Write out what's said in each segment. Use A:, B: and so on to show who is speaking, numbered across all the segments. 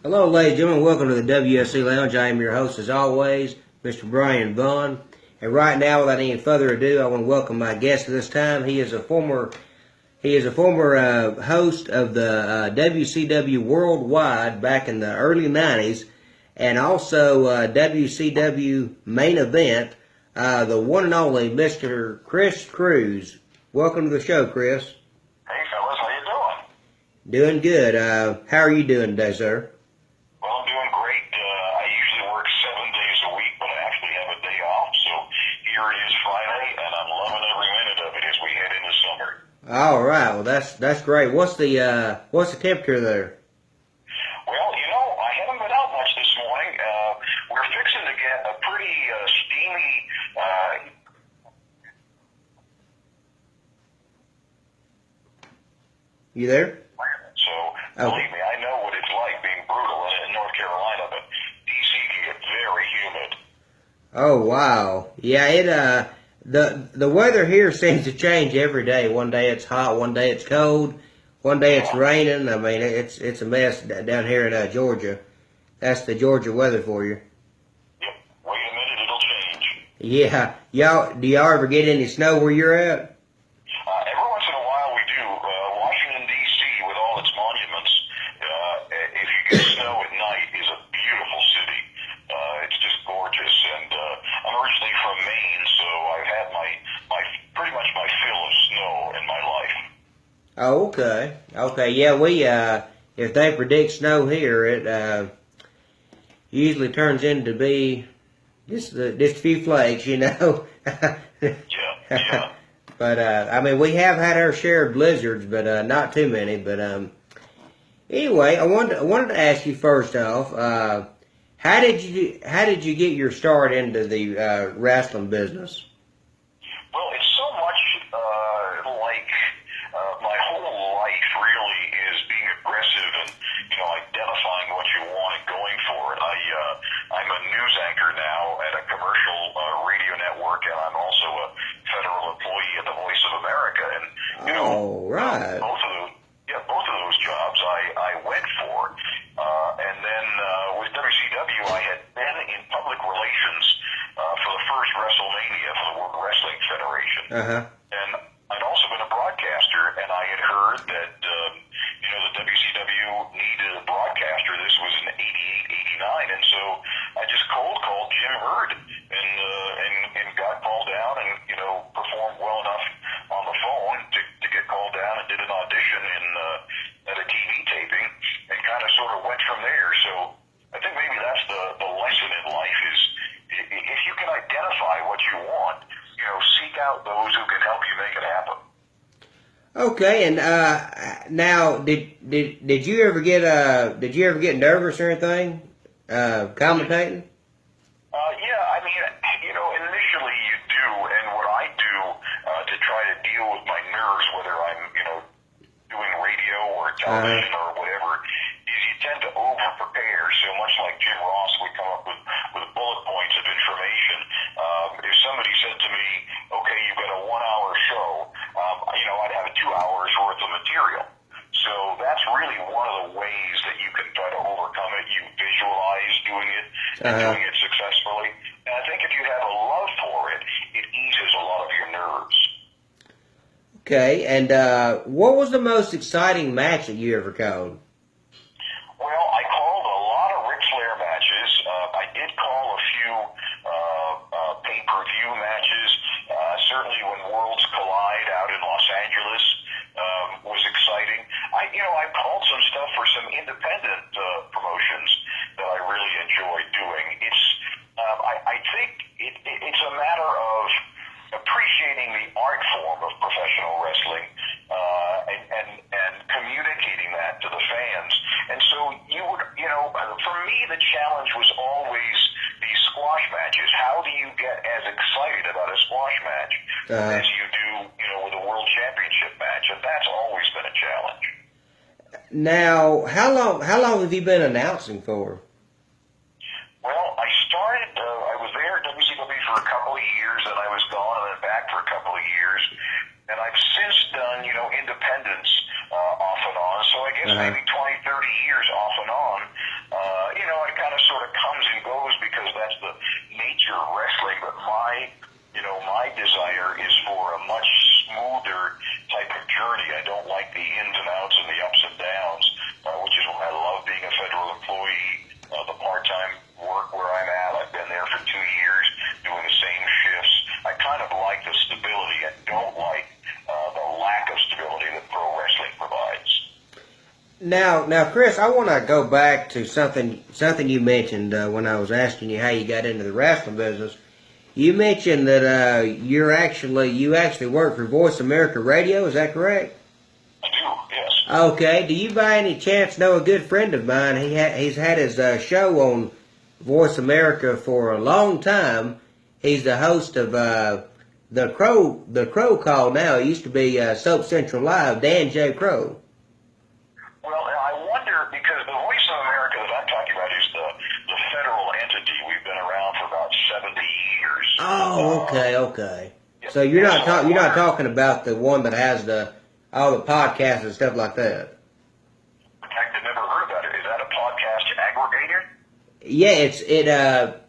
A: Hello, ladies and gentlemen. Welcome to the WSE Lounge. I am your host, as always, Mr. Brian Vaughn. And right now, without any further ado, I want to welcome my guest this time. He is a former host of the WCW Worldwide back in the early '90s, and also WCW Main Event. The one and only Mr. Chris Cruz. Welcome to the show, Chris.
B: Hey fellas, how you doing?
A: Doing good. How are you doing today, sir?
B: Well, I'm doing great. I usually work 7 days a week, but I actually have a day off. So here it is Friday, and I'm loving every minute of it as we head into summer.
A: All right. Well, that's great. What's the temperature there?
B: Well, I haven't been out much this morning. We're fixing to get a pretty steamy.
A: You there?
B: So believe me, I know what it's like being brutal in North Carolina, but DC can get very humid.
A: Oh wow. Yeah. The weather here seems to change every day. One day it's hot. One day it's cold. One day it's raining. I mean, it's a mess down here in Georgia. That's the Georgia weather for you.
B: Yep. Wait a minute, it'll change.
A: Yeah. Do y'all ever get any snow where you're at?
B: Every once in a while we do. Washington, D.C., with all its monuments, if you get snow at night, is a beautiful city. It's just gorgeous. And I'm originally from Maine, so I've had my pretty much my fill of snow in my life.
A: Oh, okay. Okay. Yeah. We if they predict snow here, it usually turns into be just a few flakes, you know.
B: Yeah.
A: But I mean, we have had our share of blizzards, but not too many. But anyway, I wanted to ask you first off, how did you get your start into the wrestling business?
B: Well, it's so much like my whole life really is being aggressive and identifying what you want and going for it. I'm a news anchor now at a commercial radio network, and I'm also a federal employee at the Voice of America. And
A: Oh, right.
B: both of those jobs I went for. And then with WCW, I had been in public relations for the first WrestleMania for the World Wrestling Federation.
A: Uh-huh.
B: And I'd also been a broadcaster, and I had heard that, the WCW needed a broadcaster. This was in '88, '89, and so I just cold called Jim Hurd and got called down and, performed well enough on the phone to get called down and did an audition at a TV taping and kind of sort of went from there. So I think maybe that's the lesson in life is if you can identify what you want, seek out those who can help you make it happen.
A: Okay, and now did you ever get nervous or anything commentating?
B: Yeah, I mean, initially you do, and what I do to try to deal with my nerves, whether I'm, doing radio or television or whatever, is you tend to over-prepare. So much like Jim Ross, we come up with bullet points of information. If somebody said to me, okay, you've got a 1-hour show, I'd have 2 hours worth of material. So that's really one of the ways that you can try to overcome it. You visualize doing it and doing it successfully. And I think if you have a love for it, it eases a lot of your nerves.
A: Okay, and what was the most exciting match that you ever called?
B: Well, I called a lot of Ric Flair matches. I did call a few pay-per-view matches. Certainly when Worlds Collide out in Los Angeles was exciting. I called some stuff for some independent promotions that I really enjoyed doing. I think it's a matter of appreciating the art form of professional wrestling and communicating that to the fans. And so for me, the challenge was always these squash matches. How do you get as excited about a squash match as you do, with a world championship match? And that's always been a challenge.
A: Now, how long have you been announcing for?
B: Well, I was there at WCW for a couple of years, and I was gone and then back for a couple of years. And I've since done, independence off and on. So I guess maybe 20, 30 years off and on. desire is for a much smoother type of journey. I don't like the ins and outs and the ups and downs, which is why I love being a federal employee. The part-time work where I'm at, I've been there for 2 years doing the same shifts. I kind of like the stability. I don't like the lack of stability that pro wrestling provides.
A: Now, Chris, I want to go back to something you mentioned when I was asking you how you got into the wrestling business. You mentioned that you actually work for Voice America Radio. Is that correct?
B: I do, yes.
A: Okay. Do you by any chance know a good friend of mine? He's had his show on Voice America for a long time. He's the host of the Crow Call now. It used to be Soap Central Live. Dan J. Crow.
B: Well, I wonder, because the Voice of America that I'm talking about is the federal entity. We've been around for about 70 years.
A: Oh, okay. So you're not talking about the one that has all the podcasts and stuff like that.
B: In fact, I've never heard about it. Is that a podcast aggregator?
A: Yeah,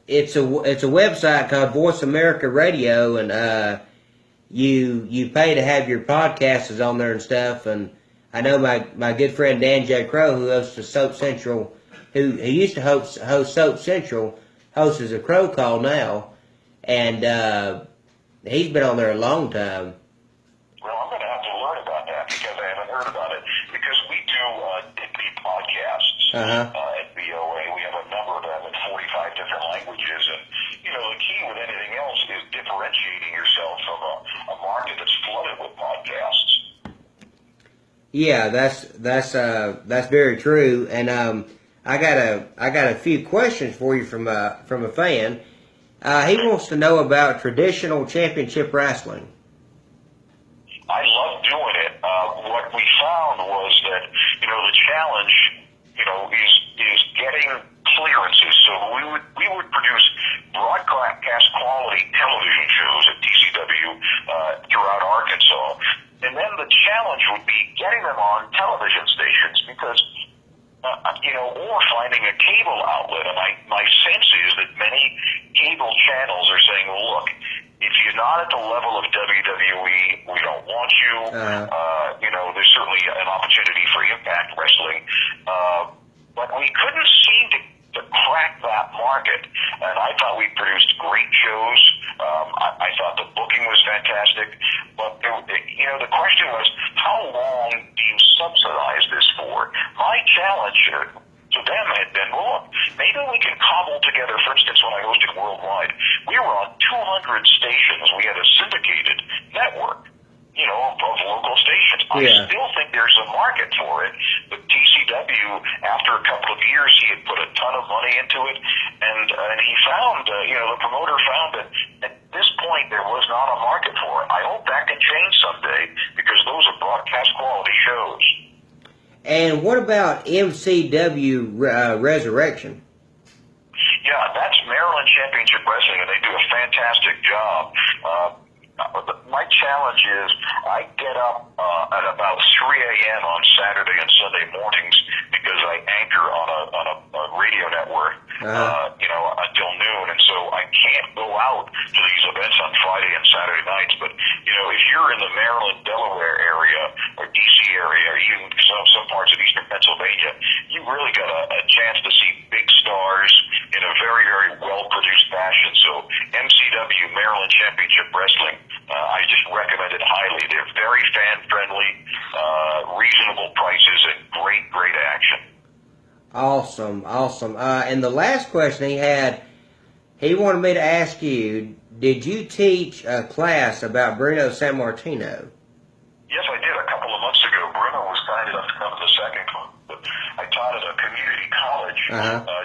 A: it's a website called Voice America Radio, and you pay to have your podcasts on there and stuff. And I know my good friend Dan J. Crow, who hosts the Soap Central, who used to host Soap Central, hosts a Crow Call now, and he's been on there a long time.
B: Well, I'm going to have to learn about that because I haven't heard about it. Because we do daily podcasts at VOA. We have a number of them in 45 different languages. And, the key with anything else is differentiating yourself from a market that's flooded with podcasts.
A: Yeah, that's very true. And I got a few questions for you from a fan. He wants to know about traditional championship wrestling.
B: I love doing it. What we found was that, the challenge, is getting clearances. So we would produce broadcast quality television shows at DCW throughout Arkansas. And then the challenge would be getting them on television stations because, or finding a cable outlet. And my sense is that many cable channels are saying, well, look, if you're not at the level of WWE, we don't want you. There's certainly an opportunity for Impact Wrestling. But we couldn't seem to crack that market. And I thought we produced great shows. I thought the booking was fantastic. But, the question was, how long do you subsidize this for? My challenge to them had been, well, look, maybe we can cobble together, for instance, when I hosted Worldwide, we were on 200 stations. We had a syndicated network, of local stations.
A: Yeah.
B: I still think there's a market for it. But TCW, after a couple of years, he had put a ton of money into it, and he found, the promoter found that at this point there was not a market for it. I hope that can change someday because those are broadcast quality shows.
A: And what about MCW Resurrection?
B: Yeah, that's Maryland Championship Wrestling, and they do a fantastic job. My challenge is I get up at about 3 a.m. on Saturday and Sunday mornings because I anchor on a radio network, until noon, and so I can't go out to these events on Friday and Saturday nights. But if you're in the Maryland, Delaware area or DC area, or even some parts of Eastern Pennsylvania, you really got a chance to see big stars in a very, very well-produced fashion. So MCW, Maryland Championship Wrestling, I just recommend it highly. They're very fan-friendly, reasonable prices, and great action.
A: Awesome. And the last question he wanted me to ask you, did you teach a class about Bruno Sammartino?
B: Yes, I did a couple of months ago. Bruno was kind enough to come to the second class. I taught at a community college,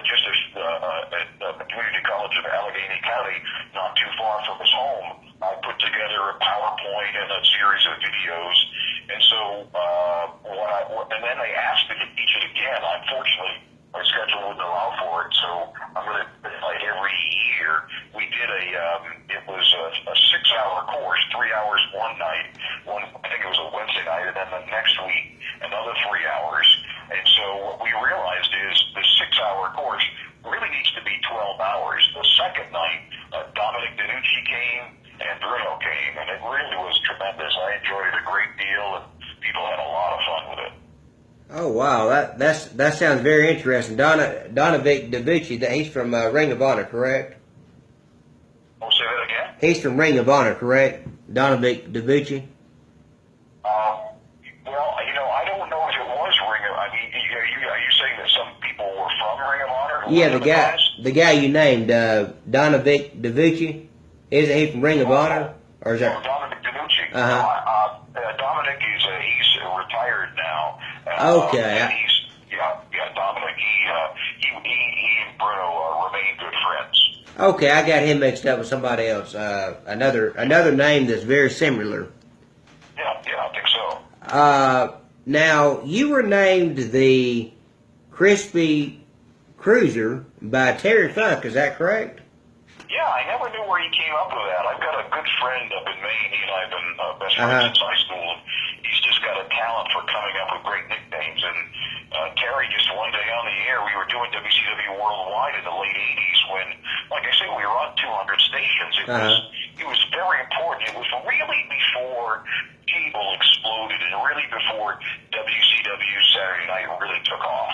B: just at the community college of Allegheny County, not too far from his home. I put together a PowerPoint and a series of videos, and so and then they asked me to teach it again. Unfortunately, my schedule wouldn't allow for it, so I'm going to like every year. We did it was a 6-hour course, 3 hours one night. I think it was a Wednesday night, and then the next week another 3 hours. And so what we realized is the 6-hour course really needs to be 12 hours. The second night, Dominic DeNucci came and Bruno came.
A: Oh wow, that sounds very interesting. Donovic DeVucci, he's from Ring of Honor, correct?
B: Oh, say that again?
A: He's from Ring of Honor, correct? Donovic DeVucci.
B: Well, I don't know if it was Ring of. I mean, are you saying that some people were from Ring of Honor?
A: Yeah, the guy you named, Donovic DeVucci. Isn't he from Ring of Honor, or is
B: No,
A: that?
B: Dominic DiNucci. Dominic he's retired now.
A: Okay.
B: And Dominic. He and Bruno remain good friends.
A: Okay, I got him mixed up with somebody else. Another name that's very similar.
B: Yeah, I think so.
A: Now you were named the Crispy Cruiser by Terry Funk. Is that correct?
B: Yeah, I never knew where he came up with that. I've got a good friend up in Maine. He and I have been best friends since high school. And he's just got a talent for coming up with great nicknames. And Terry, just one day on the air, we were doing WCW Worldwide in the late '80s when, like I say, we were on 200 stations. It was very important. It was really before cable exploded and really before WCW Saturday Night really took off.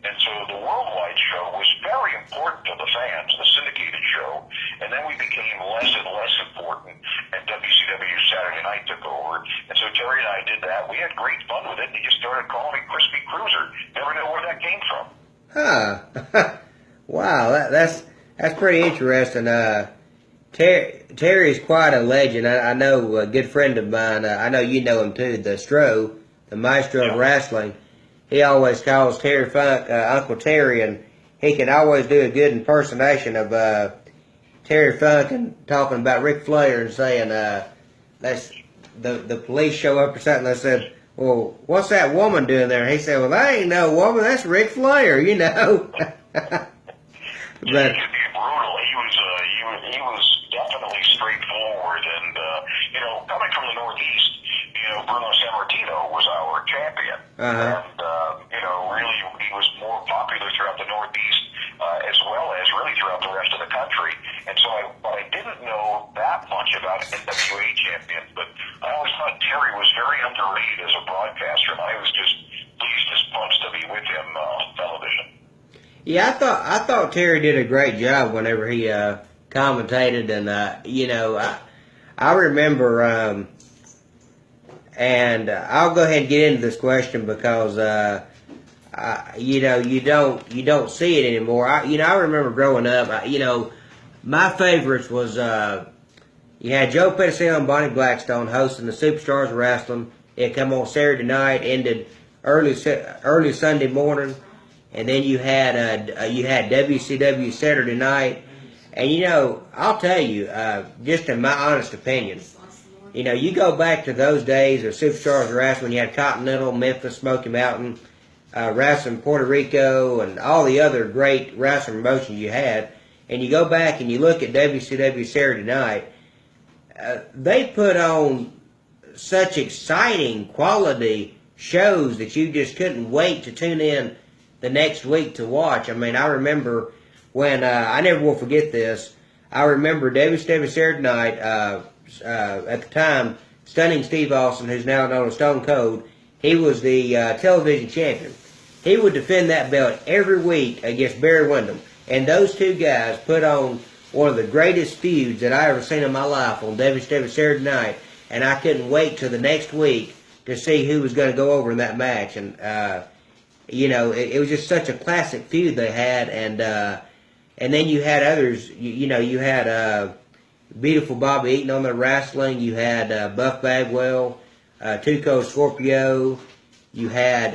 B: And so the worldwide show was very important to the fans, the syndicated show, and then we became less and less important, and WCW Saturday Night took over. And so Terry and I did that. We had great fun with it, and he just started calling me Crispy Cruiser. Never knew where that came from.
A: Huh. Wow, that's pretty interesting. Terry's quite a legend. I know a good friend of mine. I know you know him too. The maestro of wrestling. He always calls Terry Funk Uncle Terry, and he can always do a good impersonation of Terry Funk and talking about Ric Flair and saying, "That's the police show up or something." I said, "Well, what's that woman doing there?" He said, "Well, that ain't no woman. That's Ric Flair, you know."
B: He could be brutal. He was definitely straightforward, and coming from the Northeast, Bruno Sammartino was our champion, and really he was more popular throughout the Northeast as well as really throughout the rest of the country. And so, I didn't know that much about NWA champions, but I always thought Terry was very underrated as a broadcaster, and I was just pleased as punch to be with him on television.
A: Yeah, I thought Terry did a great job whenever he commentated, and I remember, and I'll go ahead and get into this question because you don't see it anymore. I remember growing up. My favorites was you had Joe Petticelli and Bonnie Blackstone hosting the Superstars of Wrestling. It come on Saturday night, ended early Sunday morning. And then you had WCW Saturday Night, and I'll tell you, just in my honest opinion, you go back to those days of Superstars of Wrestling. You had Continental, Memphis, Smoky Mountain, wrestling Puerto Rico, and all the other great wrestling promotions you had. And you go back and you look at WCW Saturday Night. They put on such exciting quality shows that you just couldn't wait to tune in the next week to watch. I mean, I remember when, I never will forget this, I remember WCW Saturday Night, at the time, Stunning Steve Austin, who's now known as Stone Cold, he was the television champion. He would defend that belt every week against Barry Windham. And those two guys put on one of the greatest feuds that I ever seen in my life on WCW Saturday Night. And I couldn't wait till the next week to see who was going to go over in that match. And, it was just such a classic feud they had, and then you had others. You had Beautiful Bobby Eaton on the wrestling. You had Buff Bagwell, Tuco Scorpio. You had,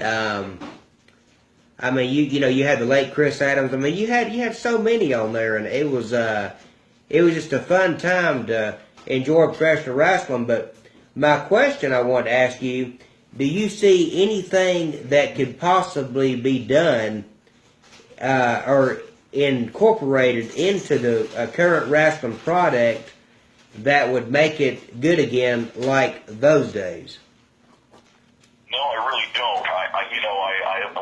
A: you had the late Chris Adams. I mean, you had so many on there, and it was just a fun time to enjoy professional wrestling. But my question I want to ask you. Do you see anything that could possibly be done or incorporated into the current wrestling product that would make it good again like those days?
B: No, I really don't. When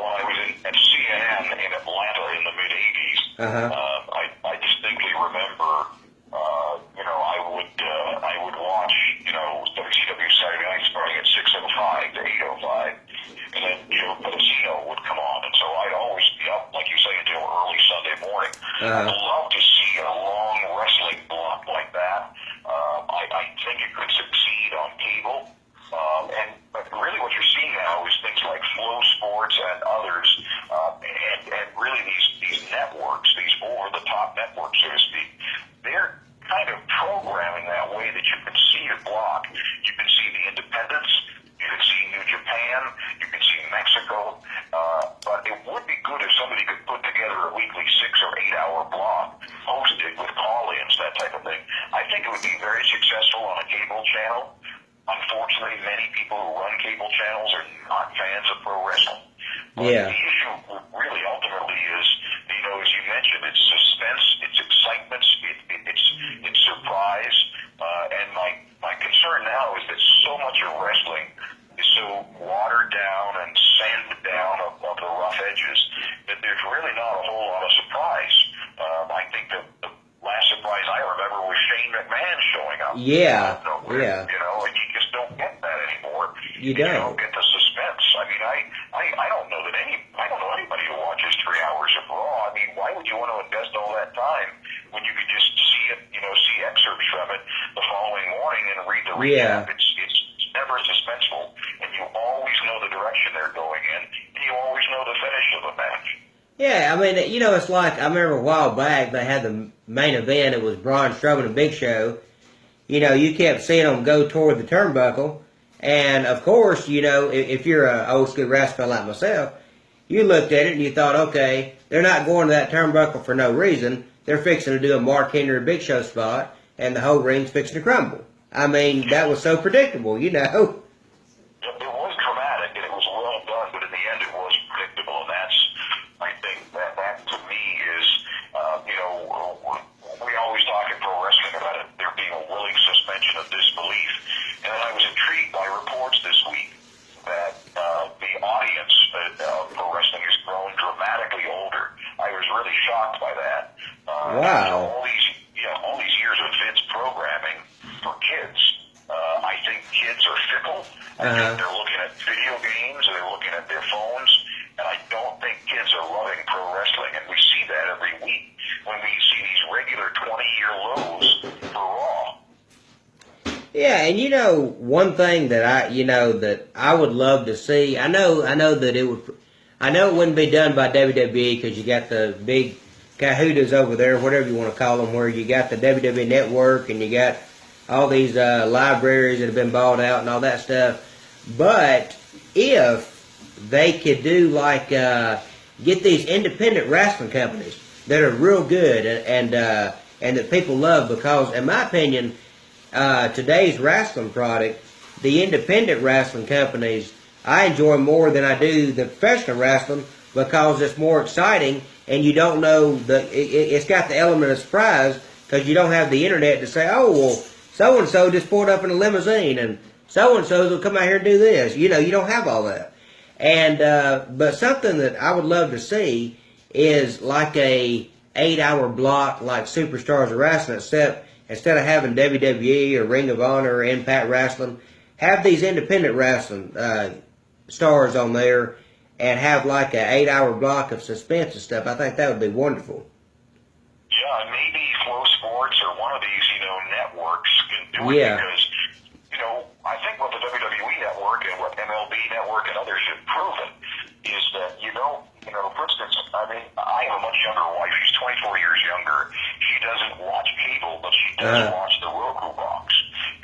B: I was at CNN in Atlanta in the mid-'80s, I distinctly remember, I would watch, WCW Saturday Night starting at 6:05 to 8:05, I'd love to see a long wrestling block like that. I think it could succeed on cable. But really what you're seeing now is things like Flow Sports and others, and really these networks, these over-the-top networks, so to speak, they're kind of programming that way that you can see a block. You can see the independents, you can see New Japan, you can see Mexico, but it would be good if somebody could put together a weekly 6 or 8 hour block, hosted with call-ins, that type of thing. I think it would be very successful on a cable channel. Unfortunately, many people who run cable channels are not fans of pro wrestling. But
A: Yeah.
B: the issue really ultimately is, as you mentioned, it's suspense, it's excitement, it's surprise, and my concern now is that so much of wrestling is so watered down and sanded down of the rough edges that there's really not a whole lot of surprise. I think the last surprise I remember was Shane McMahon showing up.
A: Yeah.
B: Out of nowhere,
A: Yeah.
B: and you just don't get that anymore.
A: You
B: You
A: don't.
B: don't get the suspense. I mean, I don't know anybody who watches 3 hours of Raw. I mean, why would you want to invest all that time when you could just see it, see excerpts from it the following morning and read the
A: Yeah.
B: recap? It's never suspenseful, and you always know the direction they're going in, and you always know the finish of the match.
A: Yeah, I mean, it's like, I remember a while back, they had the main event, it was Braun Strowman and Big Show. You kept seeing them go toward the turnbuckle, and of course, if you're an old school wrestler like myself, you looked at it and you thought, okay, they're not going to that turnbuckle for no reason. They're fixing to do a Mark Henry Big Show spot, and the whole ring's fixing to crumble. I mean, that was so predictable,
B: It was dramatic and it was well done, but in the end it was predictable, and I think that to me is, we always talk in pro wrestling about it, there being a willing suspension of disbelief, and then I was intrigued by reports this week that the audience of pro wrestling has grown dramatically older. I was really shocked by that.
A: Wow.
B: All these years of Vince programming for kids, I think kids are fickle. I think they're looking at video games and they're looking at their phones, and I don't think kids are loving pro wrestling, and we see that every week when we see these regular 20-year lows for Raw.
A: Yeah, and one thing that I would love to see. I know that it wouldn't be done by WWE because you got the big kahootas over there, whatever you want to call them, where you got the WWE Network and you got all these libraries that have been bought out and all that stuff. But if they could do get these independent wrestling companies that are real good and that people love, because in my opinion, today's wrestling product, the independent wrestling companies, I enjoy more than I do the professional wrestling because it's more exciting and you don't know it's got the element of surprise because you don't have the internet to say, oh, well, so-and-so just pulled up in a limousine and so-and-so will come out here and do this. You don't have all that. And, but something that I would love to see is like a 8-hour block like Superstars of Wrestling, except instead of having WWE or Ring of Honor or Impact Wrestling, have these independent wrestling stars on there and have like an 8-hour block of suspense and stuff. I think that would be wonderful.
B: Yeah, and maybe Flow Sports or one of these, networks can do it because, I think what the WWE Network and what MLB Network and others have proven is that, for instance, I have a much younger wife. She's 24 years younger. She doesn't watch cable, but she does watch the Roku box,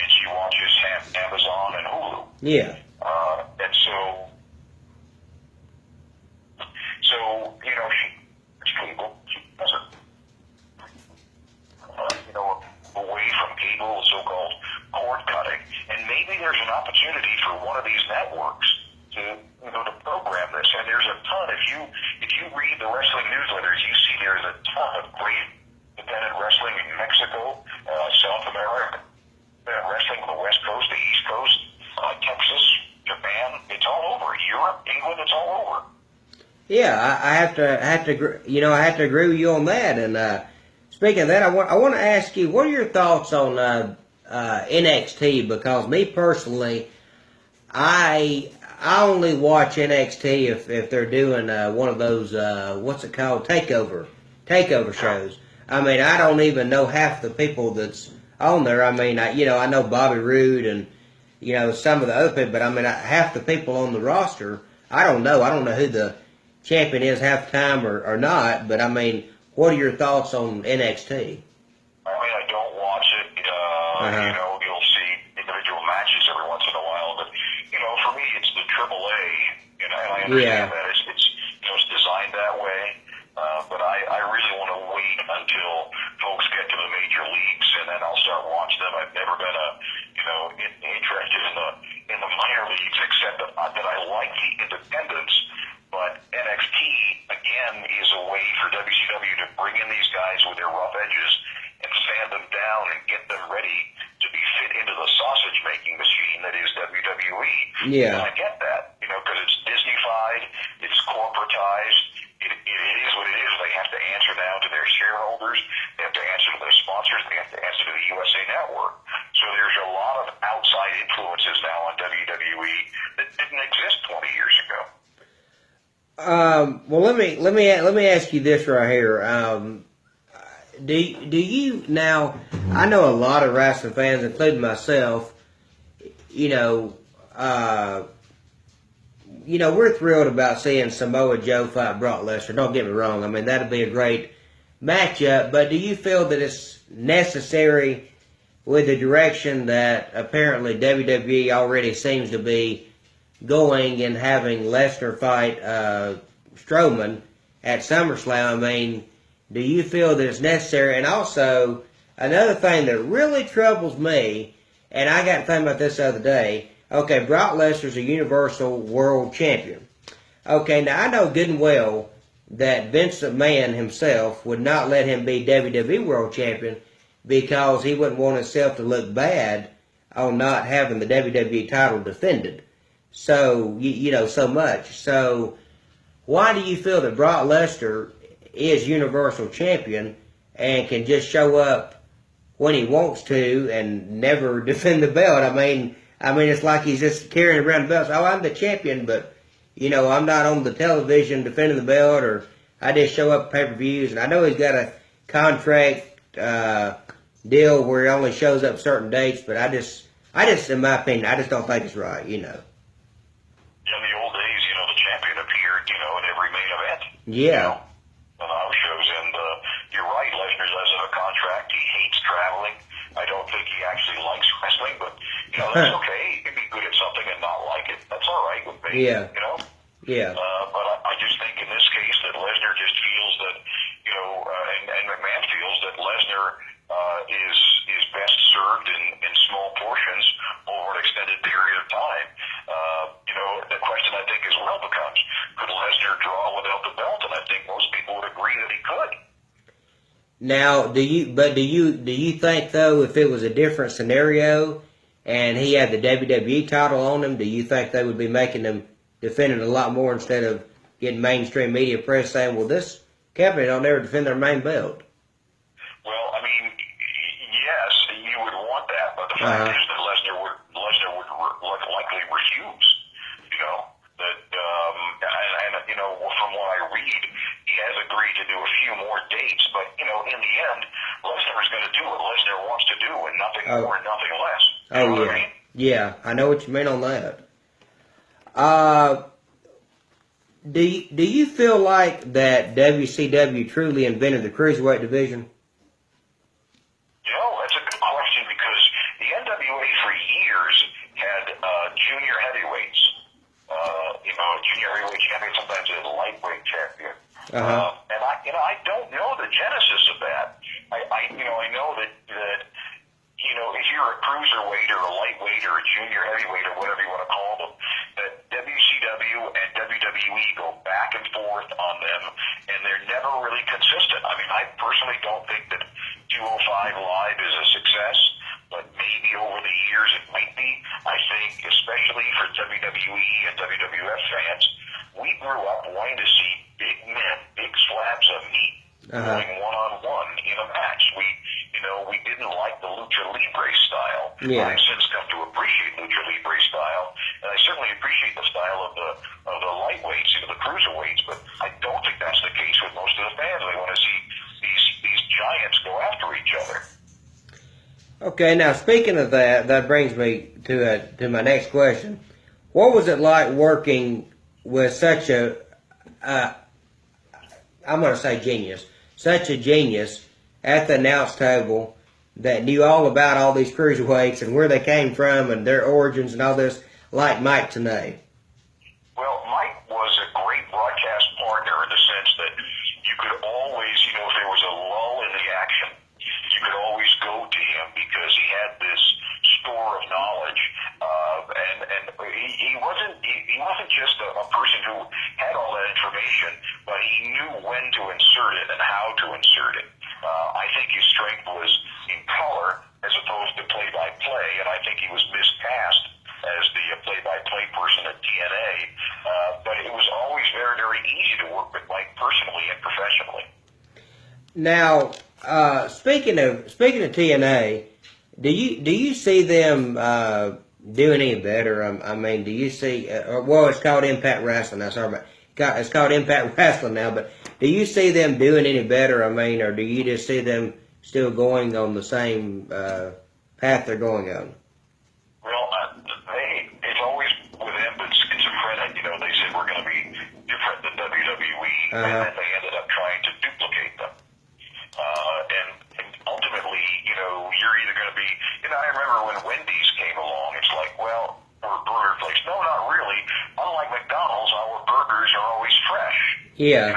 B: and she watches Amazon and Hulu.
A: Yeah.
B: And so she cable. She doesn't. Away from cable, so-called cord cutting, and maybe there's an opportunity for one of these networks to program this. And there's a ton. If you read the wrestling newsletters, you see there's a ton of great independent wrestling in Mexico, South America, wrestling on the West Coast, the East Coast, Texas, Japan. It's all over. Europe, England. It's all over.
A: Yeah, I have to agree with you on that. And speaking of that, I want to ask you, what are your thoughts on NXT? Because me personally, I only watch NXT if they're doing one of those what's it called, takeover takeover shows. I mean, I don't even know half the people that's on there. I mean, I know Bobby Roode and some of the other people, but I mean, half the people on the roster, I don't know. I don't know who the champion is half the time or not. But I mean, what are your thoughts on NXT?
B: I mean, I don't watch it. You'll see individual matches every once in a while, but for me, it's the AAA. And I understand that it's designed that way. But I really want to wait until folks get to the major leagues, and then I'll start watching them. I've never been interested in the minor leagues, except that I like the independents. But NXT again is a way for WCW to bring in these guys with their rough edges and sand them down and get them ready to be fit into the sausage making machine that is WWE.
A: Yeah,
B: and I get that, because it's Disney-fied, it's corporatized. It is what it is. They have to answer now to their shareholders. They have to answer to their sponsors. They have to answer to the USA Network. So there's a lot of outside influences now on WWE that didn't exist 20 years ago.
A: Well, let me ask you this right here. Do you now? I know a lot of wrestling fans, including myself. We're thrilled about seeing Samoa Joe fight Brock Lesnar. Don't get me wrong. I mean, that'd be a great matchup. But do you feel that it's necessary with the direction that apparently WWE already seems to be going and having Lesnar fight Strowman at SummerSlam? I mean, do you feel that it's necessary? And also, another thing that really troubles me, and I got to think about this the other day. Okay, Brock Lesnar's a Universal World Champion. Okay, now I know good and well that Vince McMahon himself would not let him be WWE World Champion because he wouldn't want himself to look bad on not having the WWE title defended. So, so much. So, why do you feel that Brock Lesnar is Universal Champion and can just show up when he wants to and never defend the belt? I mean, it's like he's just carrying around the belt. So, I'm the champion, but, I'm not on the television defending the belt, or I just show up at pay-per-views. And I know he's got a contract deal where he only shows up certain dates, but I just, in my opinion, I just don't think it's right,
B: In the old days, the champion appeared, in every main event.
A: Yeah.
B: On house shows, and you're right, Lesnar doesn't have a contract. He hates traveling. I don't think he actually likes wrestling, but, that's okay. He can be good at something and not like it. That's all right with me.
A: Yeah. Yeah.
B: But I just think in this case that Lesnar just feels that, and McMahon feels that Lesnar is best served in small portions over an extended period of time. The question I think as well becomes, could Lesnar draw without the belt? And I think most people would agree that he could.
A: Now, do you think though, if it was a different scenario and he had the WWE title on him, do you think they would be making him defend it a lot more instead of getting mainstream media press saying, well, this company don't ever defend their main belt?
B: Well, I mean, yes, you would want that, but the fact is that Lesnar would likely refuse. From what I read, he has agreed to do a few more dates, but in the end, Lesnar is going to do what Lesnar wants to do, and nothing more and nothing less. You know what I mean?
A: Yeah, I know what you mean on that. Do you feel like that WCW truly invented the cruiserweight division?
B: That's a good question, because the NWA for years had junior heavyweights. Junior heavyweight champion, sometimes a lightweight champion. And I don't know the genesis of that. I know that if you're a cruiserweight or a lightweight or a junior heavyweight or whatever you want to call them, that WCW and WWE go back and forth on them, and they're never really consistent. I mean, I personally don't think that 205 Live is a success, but maybe over the years it might be. I think, especially for WWE and WWF fans, we grew up wanting to see big men, big slabs of meat going one-on-one in a match. We didn't like the Lucha Libre style.
A: Yeah.
B: I've since come to appreciate Lucha Libre style, and I certainly appreciate the style of the lightweights, the cruiserweights, but I don't think that's the case with most of the fans. They want to see
A: Okay, now speaking of that, that brings me to my next question. What was it like working with such a, uh, I'm going to say genius, such a genius at the announce table that knew all about all these cruiserweights and where they came from and their origins and all this, like Mike Tenay?
B: Well, Mike was a great broadcast partner in the sense that you could always, if there was a lull in the action, you could always go to him because he had this store of knowledge, and he wasn't just a person who had all that information, but he knew when to insert it and how to insert it. I think his strength was in color as opposed to play-by-play, and I think he was miscast as the play-by-play person at TNA, but it was always very, very easy to work with Mike personally and professionally.
A: Now, speaking of TNA, do you see them doing any better? I mean, do you see? Well, it's called Impact Wrestling. That's sorry, it's called Impact Wrestling now. But do you see them doing any better? I mean, or do you just see them still going on the same path they're going on?
B: Well, it's always with them, but schizophrenic. They said we're going to be different than WWE, and then they ended up trying to duplicate them. And ultimately, you're either going to be, I remember when Wendy's came along, it's like, well, we're a burger place. No, not really. Unlike McDonald's, our burgers are always fresh.
A: Yeah.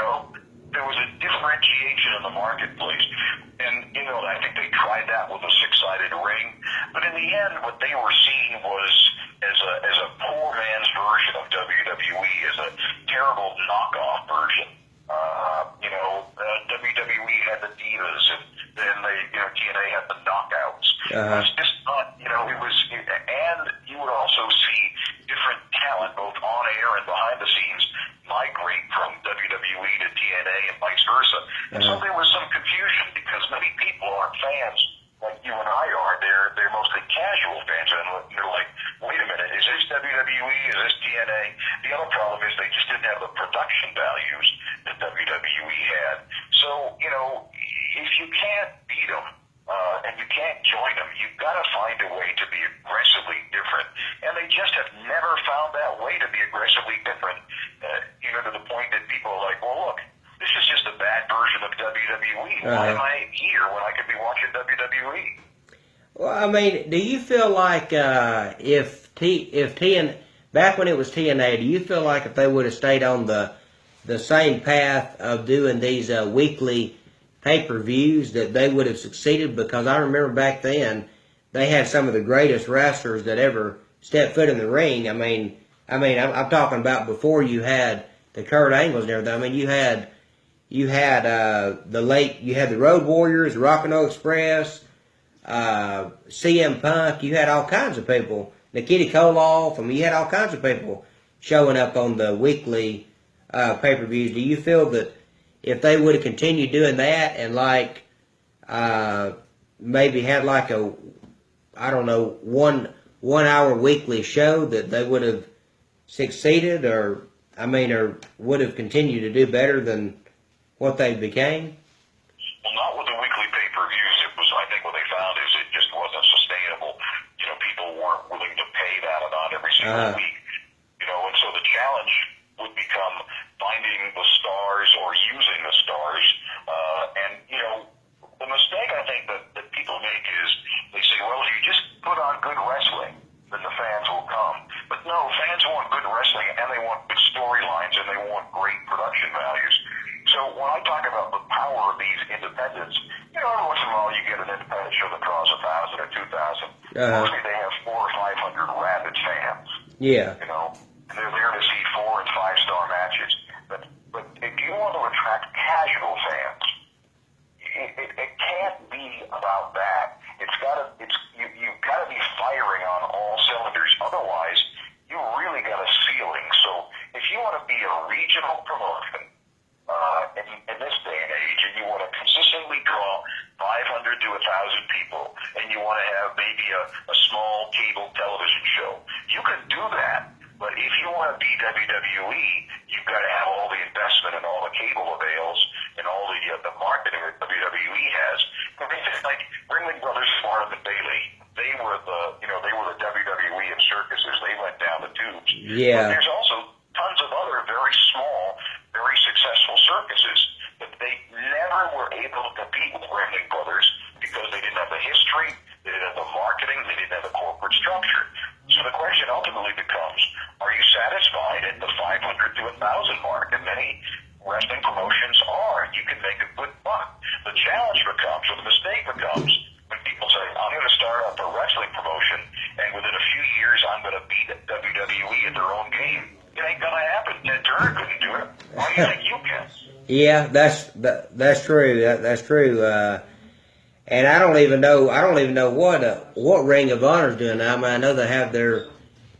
B: There was a differentiation in the marketplace. And, I think they tried that with a six-sided ring. But in the end, what they were seeing was as a poor man's version of WWE, as a terrible knockoff version. WWE had the Divas, and then TNA had the Knockouts. It's just not, it was, and you would also see different talent, both on air and behind the scenes, migrate from WWE to TNA and vice versa. And so there was some confusion because many people aren't fans like you and I are. They're mostly casual fans, and they're like, wait a minute, is this WWE? Is this TNA? The other problem is they just didn't have the production values that WWE had. So, if you can't beat them and you can't join them, you've got to find a way to be aggressively different. And they just have never found that way to be aggressively different, to the point that people are like, well, look, this is just a bad version of WWE. Why am I here when I could be watching WWE?
A: Well, I mean, do you feel like back when it was TNA, do you feel like if they would have stayed on the same path of doing these weekly pay-per-views that they would have succeeded? Because I remember back then they had some of the greatest wrestlers that ever stepped foot in the ring. I mean, I'm talking about before you had the Kurt Angles and everything. I mean, you had the Road Warriors, Rock-and-Roll Express, CM Punk. You had all kinds of people. Nikita Koloff. I mean, you had all kinds of people showing up on the weekly pay-per-views. Do you feel that if they would have continued doing that and maybe had like a, I don't know, 1 hour weekly show, that they would have succeeded, or would have continued to do better than what they became?
B: Well, not with the weekly pay-per-views. I think what they found is it just wasn't sustainable. People weren't willing to pay that amount every single week. And so the challenge would become finding the stars or using the stars. The mistake I think that people make is they say, well, if you just put on good wrestling, then the fans will come. But no, fans want good wrestling, and they want good storylines, and they want great production values. So when I talk about the power of these independents, every once in a while you get an independent show that draws 1,000 or 2,000. Mostly they have 400 or 500 rabid fans.
A: Yeah.
B: And they're there to see 4 and 5 star matches. But if you want to attract casual fans, it can't be about that. You've got to be firing on all cylinders. Otherwise, you really got a ceiling. So if you want to be a regional promotion in this day and age, and you want to consistently draw 500 to 1,000 people, and you want to have maybe a small cable television show, you can do that. But if you want to be WWE, you've got to have all the investment and all the cable avails and all the marketing that WWE has. It's like Ringling Brothers, Marvin Bailey.
A: Yeah.
B: But there's also tons of other very small, very successful circuses, but they never were able to compete with Ringling Brothers because they didn't have the history, they didn't have the marketing, they didn't have the corporate structure. So the question ultimately becomes, are you satisfied at the 500 to 1,000 mark? And many wrestling promotions are. You can make a good buck. The challenge becomes, or the mistake becomes, when people say, I'm going to start up a wrestling promotion, and within a few years I'm going to beat WWE at their own game. It ain't going to happen. Ted Turner couldn't do it. Why do you think you can?
A: Yeah, that's true. That's true. And I don't even know what Ring of Honor's doing now. I mean, I know they have their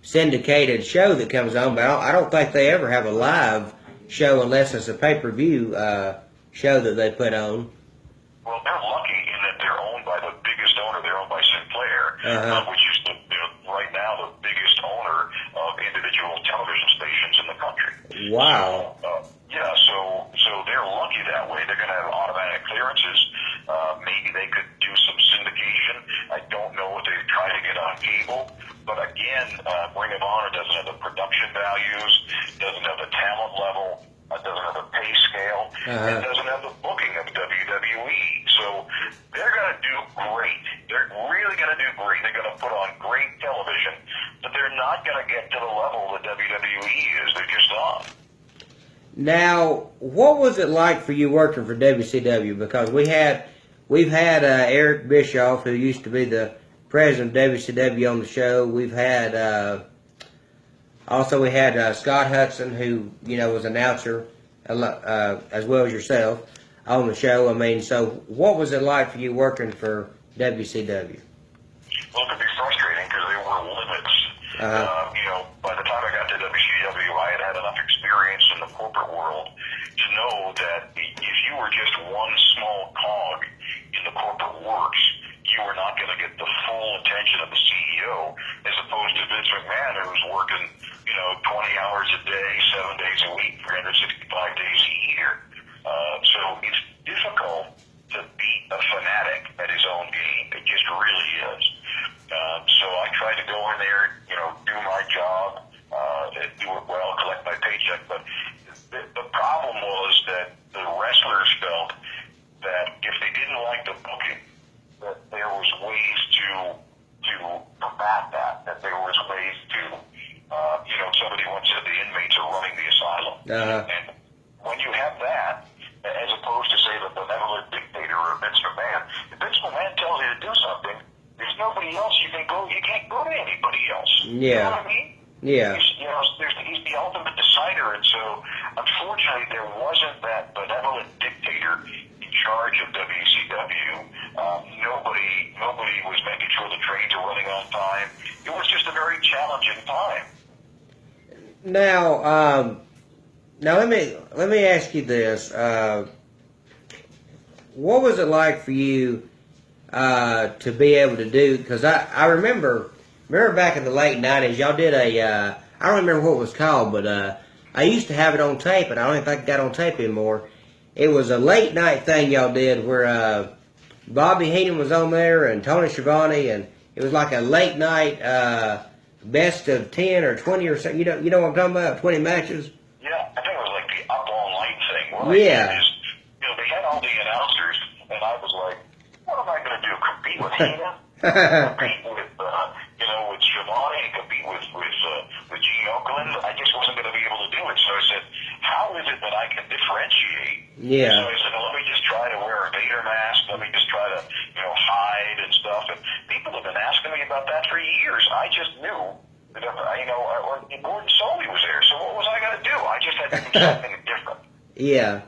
A: syndicated show that comes on, but I don't think they ever have a live show unless it's a pay-per-view show that they put on.
B: Well, they're lucky in that they're owned by the biggest owner. They're owned by Sinclair, which is right now the biggest owner of individual television stations in the country.
A: Wow.
B: So they're lucky that way. They're going to have automatic clearances. Maybe they could do some syndication. I don't know if they try to get on cable. But again, Ring of Honor doesn't have the production values, doesn't have the talent level, doesn't have the pay scale, and doesn't have the booking of WWE. So they're going to do great. They're really going to do great. They're going to put on great television, but they're not going to get to the level that WWE is. They're just not.
A: Now, what was it like for you working for WCW? Because we've had Eric Bischoff, who used to be the president of WCW, on the show. We've had we had Scott Hudson, who was announcer as well as yourself on the show. I mean, so what was it like for you working for WCW?
B: Well, it could be frustrating because there were limits. By the time I got to WCW, I had enough experience in the corporate world to know that if you were just one small cog in the corporate works, you were not going to get the full attention of the CEO, as opposed to Vince McMahon, who was working, 20 hours a day, 7 days a week, 365 days a year. So it's difficult to beat a fanatic at his own game. It just really is. So I tried to go in there, do my job, do it well, collect my paycheck. But the problem was that the wrestlers felt that if they didn't like the booking, that there was ways to combat that there was ways to, somebody once said the inmates are running the asylum. And when you have that, as opposed to, say, the benevolent dictator or Vince McMahon, if Vince McMahon tells you to do something, there's nobody else you can go. You can't go to anybody else.
A: Yeah.
B: You know what I mean?
A: Yeah.
B: He's the ultimate decider, and so unfortunately there wasn't that benevolent dictator in charge of WCW. Nobody was making sure the trains are running on time. It was just a very challenging time.
A: Now let me ask you this: what was it like for you to be able to do? Because I remember back in the late '90s, y'all did I don't remember what it was called, but I used to have it on tape, and I don't think I got it on tape anymore. It was a late night thing y'all did where Bobby Heenan was on there and Tony Schiavone, and it was like a late night best of 10 or 20 or something. You know what I'm talking about? 20 matches.
B: Yeah, I think it was like the Up All Night thing.
A: Yeah.
B: They had all the announcers, and I was like, what am I going to do? Compete with Heenan? Compete with Schiavone, and compete with Gene Okerlund? I just wasn't going to be able to do it. So I said, how is it that I can differentiate?
A: Yeah.
B: So I said, well, let me just try to wear a Vader mask. Let me just try to, hide and stuff. And people have been asking me about that for years. I just knew that, Gordon Soley was there. So what was I going to do? I just had to do something different.
A: Yeah.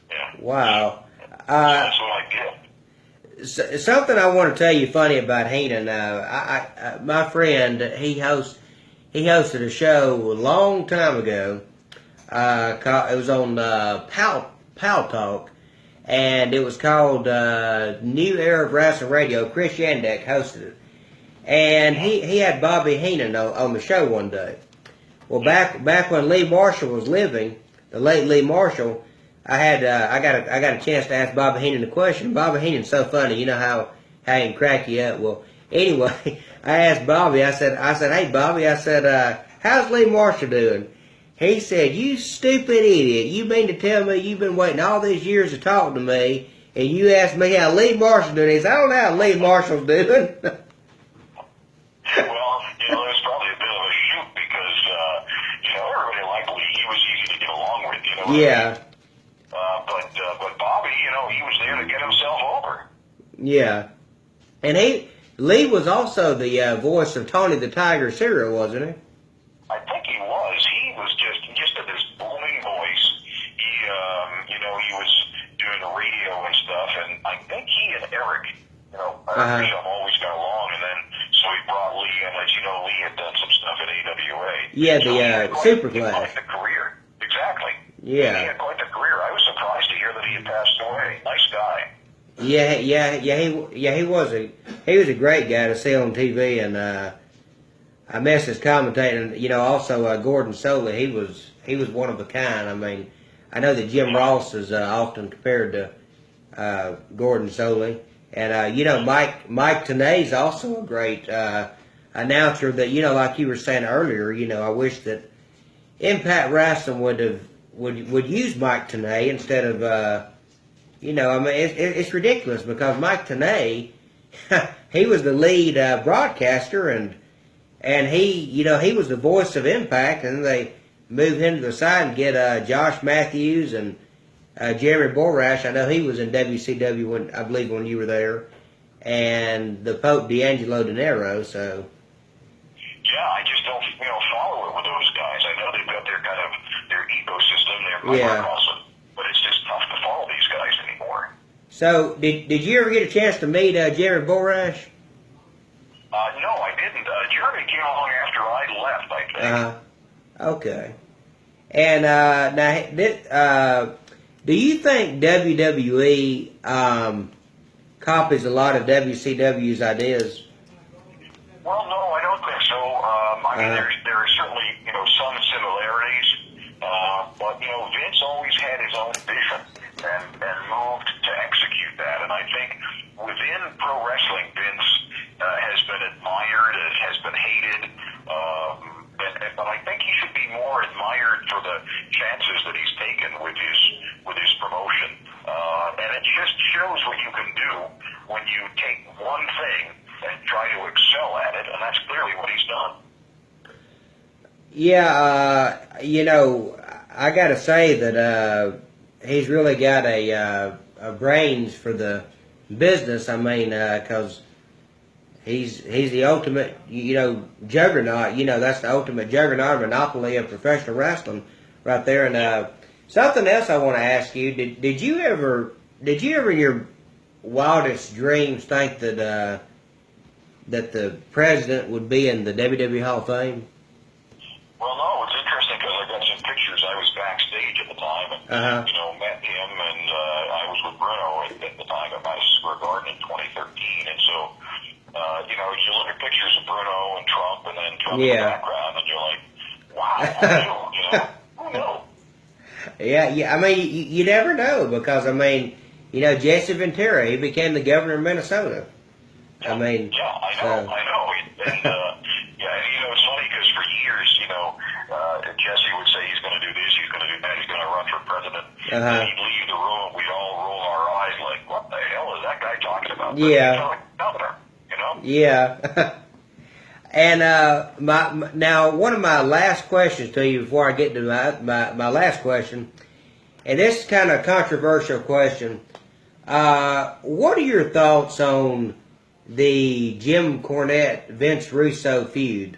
B: Yeah.
A: Wow.
B: So that's what I did.
A: Something I want to tell you funny about Heenan. My friend, he hosted a show a long time ago. It was on Pal Talk, and it was called New Era of Wrestling Radio. Chris Yandeck hosted it, and he had Bobby Heenan on the show one day. Well, back when Lee Marshall was living, the late Lee Marshall, I got a chance to ask Bobby Heenan a question. Bobby Heenan's so funny, you know how he can crack you up. Well, anyway, I asked Bobby. I said, hey Bobby, I said, how's Lee Marshall doing? He said, you stupid idiot. You mean to tell me you've been waiting all these years to talk to me, and you asked me how Lee Marshall's doing? He said, I don't know how Lee Marshall's doing.
B: Well, it's probably a bit of a shoot because, everybody liked Lee. He was easy to get along with,
A: Yeah.
B: But Bobby, he was there to get himself over.
A: Yeah. And Lee was also the voice of Tony the Tiger Serial, wasn't he?
B: I think he was. He was just had this booming voice. He was doing the radio and stuff, and I think he and Eric, have always got along, and then so he brought Lee in. As you know, Lee had done some stuff at AWA.
A: Yeah,
B: so
A: Super
B: he had
A: Class.
B: quite the career. Exactly.
A: Yeah.
B: He had quite the career. I was surprised to hear that he had passed away. Nice guy.
A: He was a great guy to see on TV, and I miss his commentating. Also Gordon Soley, he was one of a kind. I mean, I know that Jim Ross is often compared to Gordon Soley, and Mike Tenay's also a great announcer. That like you were saying earlier, I wish that Impact Wrestling would use Mike Tenay instead of. It's ridiculous because Mike Tenay, he was the lead broadcaster, and he was the voice of Impact, and they moved him to the side and get Josh Matthews and Jeremy Borash. I know he was in WCW when you were there, and the Pope D'Angelo De Niro. So.
B: Yeah, I just don't follow it with those guys. I know they've got their ecosystem, their microcosm. But it's just tough to follow these guys anymore.
A: So, did you ever get a chance to meet Jerry Borash?
B: No, I didn't. Jeremy came along after I left, I think.
A: Okay. And now, do you think WWE copies a lot of WCW's ideas?
B: Well, no, I don't think so. There are certainly some similarities. But Vince always had his own vision and moved to execute that. And I think within pro wrestling, Vince has been admired, has been hated, but I think he should be more admired for the chances that he's taken with his promotion. And it just shows what you can do when you take one thing and try to excel at it, and that's clearly what he's done.
A: Yeah, I got to say that he's really got a brains for the business. I mean, because he's the ultimate, juggernaut. That's the ultimate juggernaut, monopoly of professional wrestling, right there. And something else I want to ask you: Did you ever in your wildest dreams think that the president would be in the WWE Hall of Fame?
B: Well, no, it's interesting because I got some pictures. I was backstage at the time and, met him, and I was with Bruno at the time at Madison Square Garden in 2013. And so, you look at pictures of Bruno and Trump and then Trump in the background, and you're like, wow, who knew?
A: Yeah, I mean, you never know because, Jesse Ventura, he became the governor of Minnesota.
B: Yeah, I know. And, it's funny because for years, Jesse would say he's going to do this, he's going to do that, he's going to run for president. And he'd leave the room, and we'd all roll our eyes like, what the hell is that guy talking about?
A: Yeah.
B: Governor,
A: Yeah. And now one of my last questions to you before I get to my last question, and this is kind of a controversial question. What are your thoughts on the Jim Cornette Vince Russo feud?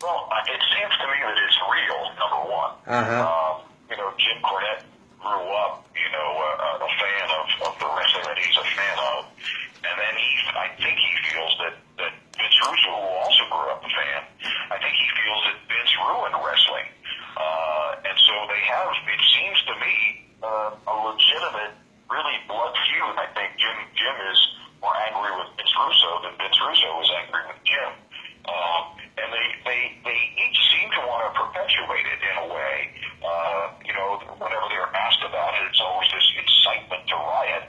B: Well, it seems to me that it's real, number one. Jim Cornette grew up, a fan of the wrestling that he's a fan of. And then I think he feels that Vince Russo, who also grew up a fan, I think he feels that Vince ruined wrestling. And so they have, it seems to me, a legitimate, really blood feud. I think Jim is more angry with Vince Russo than Vince Russo is angry with Jim. And they each seem to want to perpetuate it in a way. Whenever they're asked about it, it's always this excitement to riot.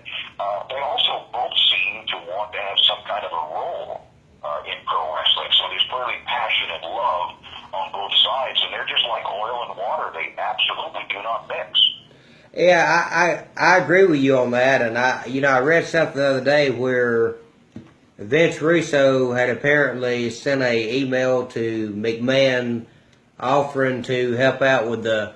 B: They also both seem to want to have some kind of a role in pro wrestling. So there's clearly passion and love on simply do not mix.
A: Yeah, I agree with you on that, and I read something the other day where Vince Russo had apparently sent a email to McMahon offering to help out with the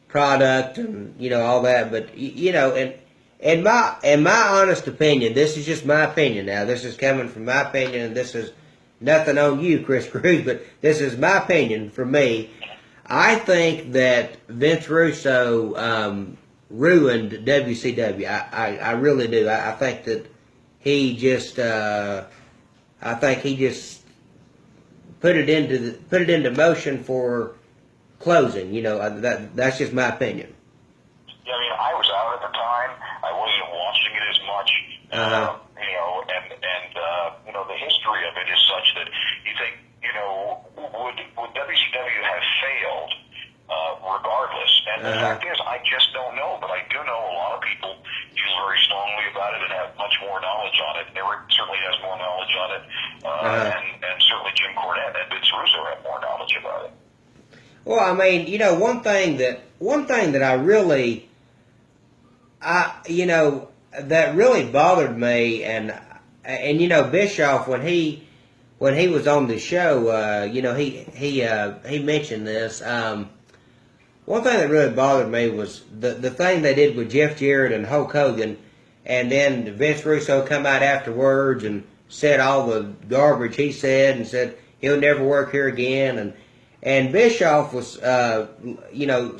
A: product and all that, but and in my honest opinion, this is just my opinion. Now, this is coming from my opinion, and this is nothing on you, Chris Cruz, but this is my opinion from me. I think that Vince Russo ruined WCW. I really do. I think that he just put it into motion for closing. That's just my opinion.
B: Yeah, I mean, I was out at the time. I wasn't watching it as much. The history of it is such that you think, would WCW have failed regardless? And the fact is, I just don't know. But I do know a lot of people feel very strongly about it and have much more knowledge on it. Eric certainly has more knowledge on it, and certainly Jim Cornette and Vince Russo have more knowledge about it.
A: Well, I mean, one thing that I really, that really bothered me, and Bischoff, when he was on the show, he mentioned this. One thing that really bothered me was the thing they did with Jeff Jarrett and Hulk Hogan, and then Vince Russo come out afterwards and said all the garbage he said and said he'll never work here again, and Bischoff was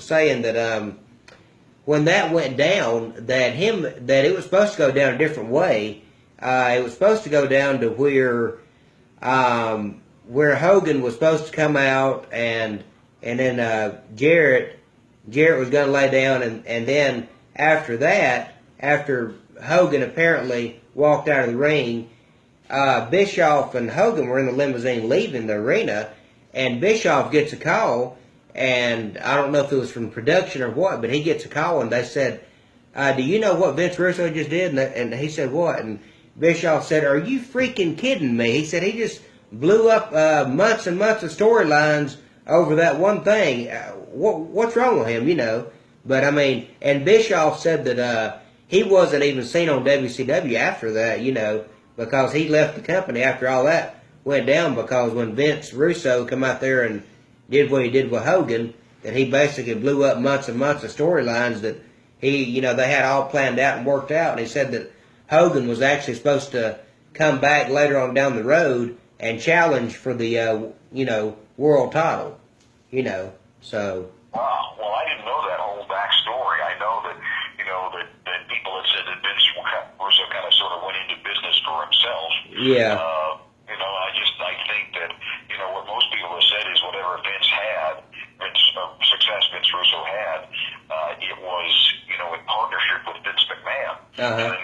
A: saying that when that went down, that it was supposed to go down a different way. It was supposed to go down to where Hogan was supposed to come out, and then Jarrett was going to lay down, and then after that, after Hogan apparently walked out of the ring, Bischoff and Hogan were in the limousine leaving the arena, and Bischoff gets a call, and I don't know if it was from production or what, but he gets a call, and they said, do you know what Vince Russo just did? And he said, what? And Bischoff said, are you freaking kidding me? He said he just blew up months and months of storylines over that one thing. What's wrong with him, But, I mean, and Bischoff said that he wasn't even seen on WCW after that, because he left the company after all that went down, because when Vince Russo come out there and did what he did with Hogan, that he basically blew up months and months of storylines that they had all planned out and worked out. And he said that Hogan was actually supposed to come back later on down the road and challenge for the, world title, so.
B: Wow. Well, I didn't know that whole backstory. I know that, that people had said that Vince Russo kind of sort of went into business for himself.
A: Yeah.
B: I think that, what most people have said is whatever Vince had, success Vince Russo had, it was, in partnership with Vince McMahon. And then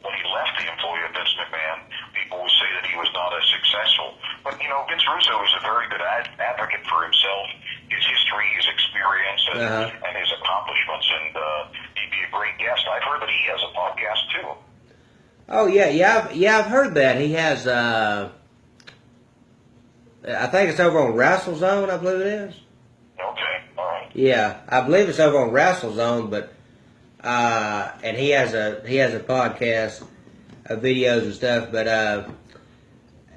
B: when he left the employ of Vince McMahon, people would say that he was not as successful. But, Vince Russo is a very good advocate for himself, his history, his experience, and his accomplishments, and he'd be a great guest. I've heard that he has a podcast, too.
A: Oh, yeah, I've heard that. He has, I think it's over on WrestleZone, I believe it is.
B: Okay, all right.
A: Yeah, I believe it's over on WrestleZone, but and he has a podcast of videos and stuff. But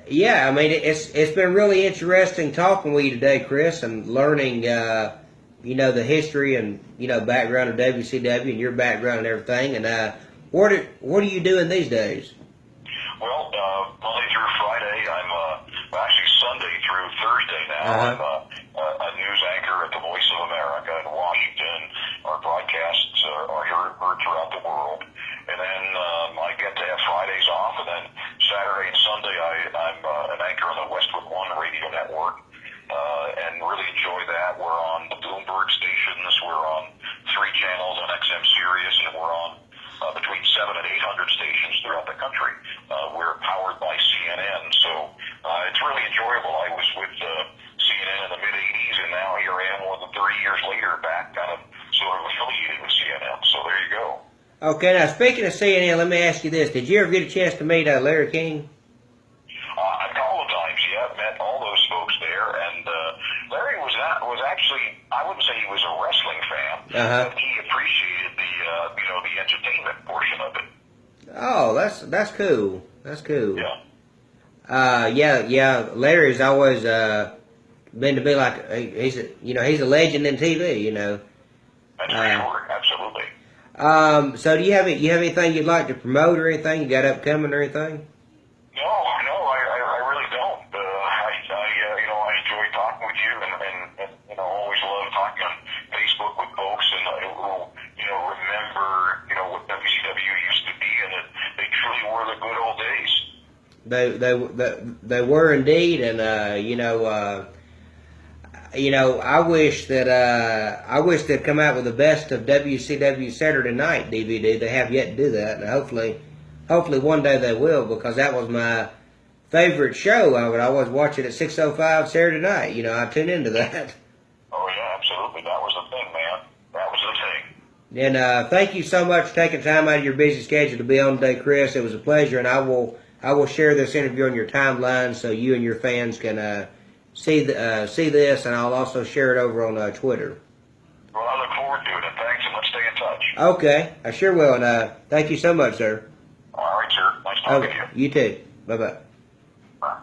A: yeah, I mean it's been really interesting talking with you today, Chris, and learning the history and background of WCW and your background and everything. And what are you doing these days?
B: Well, Monday through Friday, I'm actually Sunday through Thursday now. I'm a news anchor at the Voice of America in Washington. Our broadcasts are heard throughout the world. And then I get to have Fridays off, and then Saturday and Sunday I'm an anchor on the Westwood One radio network, and really enjoy that. We're on the Bloomberg stations. We're on 3 channels on XM Sirius, and we're on between 700 and 800 stations throughout the country. We're powered by CNN, so it's really enjoyable. I was with CNN in the mid-'80s, and now here I am more than 30 years later, back kind of sort of affiliated with CNN. So there you go.
A: Okay, now speaking of CNN, let me ask you this: did you ever get a chance to meet Larry King?
B: A couple of times, yeah. Met all those folks there, and Larry was actually, I wouldn't say he was a wrestling fan,
A: Uh-huh.
B: but he appreciated the entertainment portion of it.
A: Oh, that's cool. That's cool.
B: Yeah.
A: Larry's always been to be like he's a legend in TV.
B: That's for sure. Absolutely.
A: So do you have anything you'd like to promote or anything you got upcoming or anything?
B: No, I really don't. I enjoy talking with you, and always love talking on Facebook with folks, and I will, remember, what WCW used to be, and that they truly were the good old days.
A: They were indeed, and I wish they'd come out with the best of WCW Saturday Night DVD. They have yet to do that, and hopefully one day they will, because that was my favorite show. I would always watch it at 6:05 Saturday night. I tune into that.
B: Oh yeah, absolutely. That was the thing, man. That was the thing.
A: And thank you so much for taking time out of your busy schedule to be on today, Chris. It was a pleasure, and I will share this interview on your timeline so you and your fans can see this, and I'll also share it over on Twitter.
B: Well, I look forward to it, and thanks, and let's stay in touch.
A: Okay, I sure will, and thank you so much, sir.
B: All right, sir. Nice talking to you.
A: You too. Bye-bye.
B: Bye.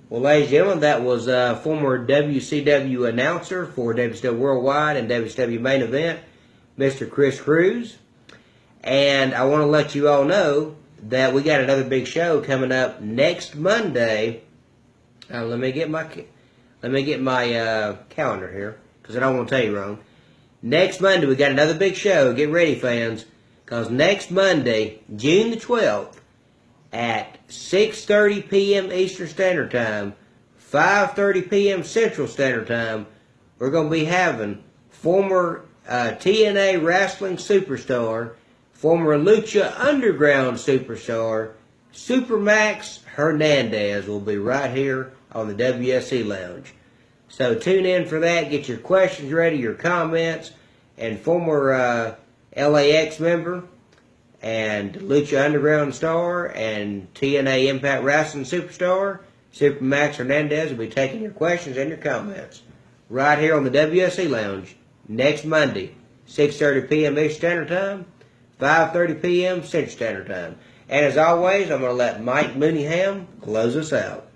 A: Well, ladies and gentlemen, that was former WCW announcer for WCW Worldwide and WCW Main Event, Mr. Chris Cruz. And I want to let you all know that we got another big show coming up next Monday. Let me get my calendar here, because I don't want to tell you wrong. Next Monday, we got another big show. Get ready, fans, because next Monday, June the 12th, at 6:30 p.m. Eastern Standard Time, 5:30 p.m. Central Standard Time, we're going to be having former TNA wrestling superstar, former Lucha Underground superstar, Supermax Hernandez will be right here on the WSE Lounge. So tune in for that. Get your questions ready, your comments, and former LAX member and Lucha Underground star and TNA Impact Wrestling superstar, Supermax Hernandez, will be taking your questions and your comments right here on the WSE Lounge next Monday, 6:30 p.m. Eastern Standard Time, 5:30 p.m. Central Standard Time. And as always, I'm going to let Mike Mooneyham close us out.